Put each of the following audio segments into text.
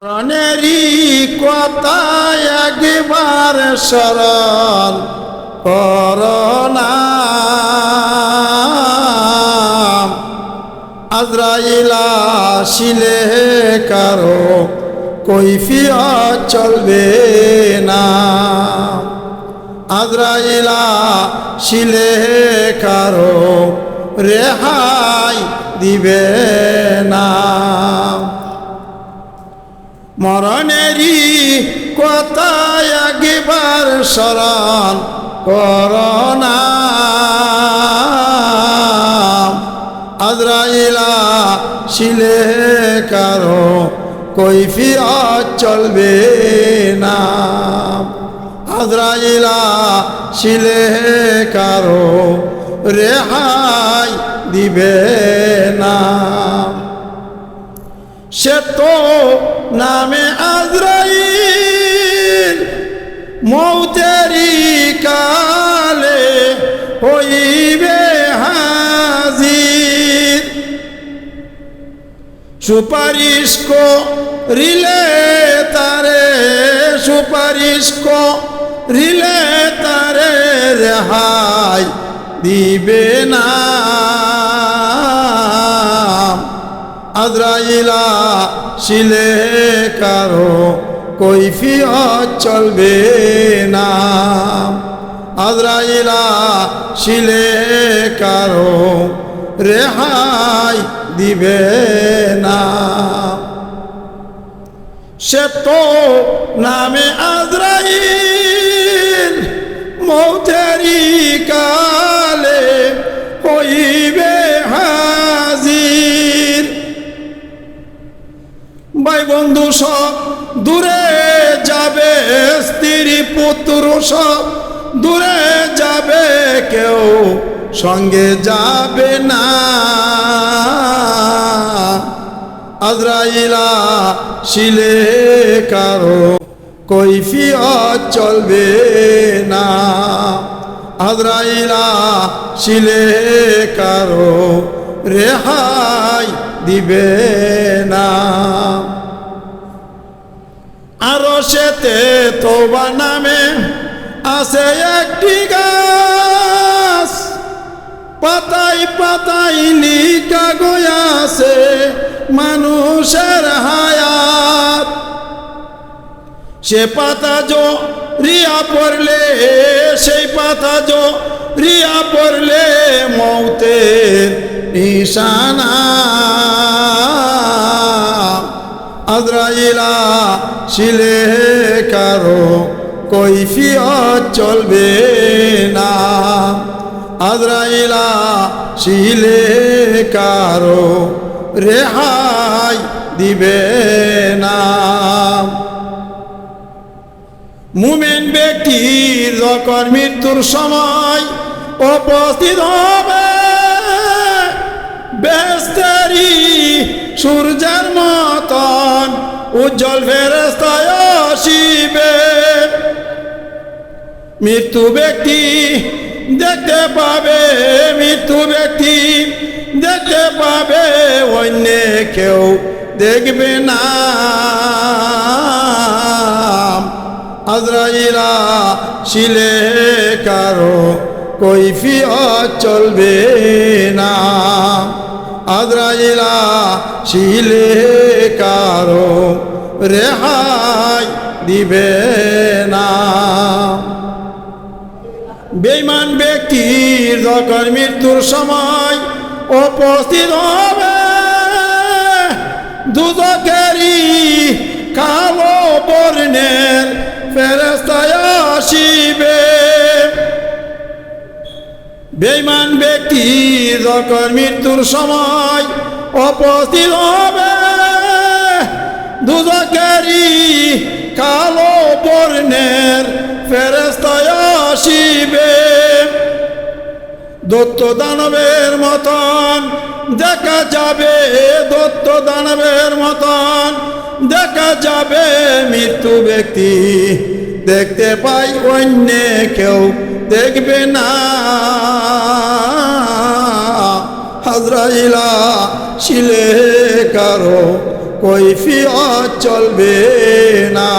প্রাণেরই কথা একবার স্মরণ করোনা আজরাইল আসিলে কারো কৈফিয়ত চলবে না। আজরাইল আসিলে কারো রেহাই দিবে না। মরণেরই কথা একবার স্মরণ করোনা আজরাইল আসিলে কারো কৈফিয়ত চলবে না। আজরাইল আসিলে কারো রেহাই দিবে না। সে তো নামে আজরাইল মৌতেরি কালে হইবে হাজির। সুপারিশ করিলে তারে সুপারিশ করিলে তারে রেহাই দিবে না। আজরাইল আসিলে কারো কৈফিয়ত চলবে না। আজরাইল আসিলে কারো রেহাই দিবে না। সে তো নামে আজরাইল মৌতেরি কালে হইবে হাজির। ভাই বন্ধু সব দূরে যাবে, স্ত্রী পুত্র সব দূরে যাবে, কেউ সঙ্গে যাবে না। আজরাইল আসিলে কারো কৈফিয়ত চলবে না। আজরাইল আসিলে কারো রেহাই দিবে না। আরশেতে তওবা নামে আছে একটি গাছ, পাতায় পাতায় লিখা গয়াছে মানুষের হায়াত। সে পাতা রিয়া পড়লে সেই পাতা রিয়া পড়লে মৌতের নিশানা। আজরাইল আসিলে কারো কৈফিয়ত চলবে না। আজরাইল আসিলে কারো রেহাই দিবে না। মুমিন ব্যক্তি যখন মৃত্যুর সময় উপস্থিত হবে, বেহেশতেরি সূর্যের মতন উজ্জ্বল ফেরেশতায় আসিবে। মৃত্যু ব্যক্তি দেখতে পাবে, মৃত্যু ব্যক্তি দেখতে পাবে, অন্য কেউ দেখবে না। আজরাইল আসিলে কারো কৈফিয়ত চলবে না। আজরাইল আসিলে কারো রেহাই দিবে না। বেঈমান ব্যক্তির যখন মৃত্যুর সময় উপস্থিত হবে, দুজকেরই কালো বর্ণের ফেরেশতায় আসিবে। বেঈমান ব্যক্তি যখন মৃত্যুর সময় উপস্থিত হবে, দুজকেরই কালো বর্ণের ফেরেশতায় আসিবে। দৈত্য দানবের মতন দেখা যাবে, দৈত্য দানবের মতন দেখা যাবে। মৃত্যু ব্যক্তি দেখতে পাই, অন্য কেউ দেখবে না। আজরাইল আসিলে কারো কৈফিয়ত চলবে না।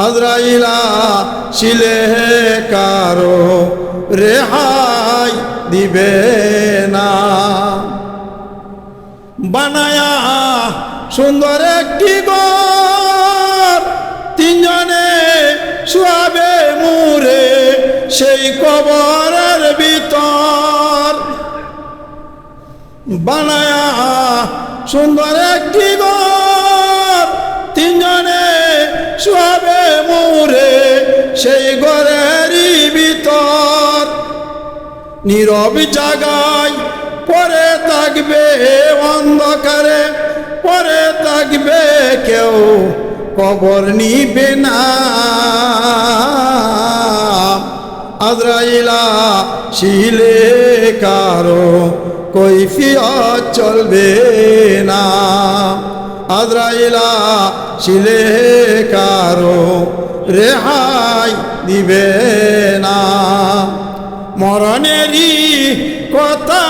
আজরাইলা শিলে কারো রেহাই দিবে না। বানায়া সুন্দর একটি ঘর তিনজনে শুয়াবে মুরে সেই কবরের ভিতর। বানায়া সুন্দর একটি ঘর তিনজনে শুয়াবে মুরে সেই ঘরেরই ভিতর। নীরব জাগায় পরে থাকবে অন্ধকারে, পরে থাকবে কেউ কবর নিবে না। আজরাইলা শিলে কারো কৈফিয়ত চলবে না। আজরাইলা শিলে কারো রেহাই দিবে না। মরণেরই কথা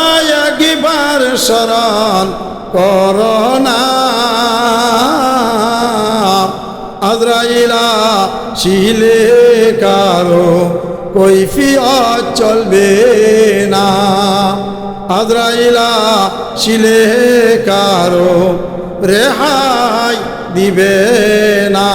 একবার স্মরণ করোনা। আজরাইলা শিলে কারো কৈফিয়ত চলবে না। আজরাইলা শিলে কারো রেহাই দিবে না।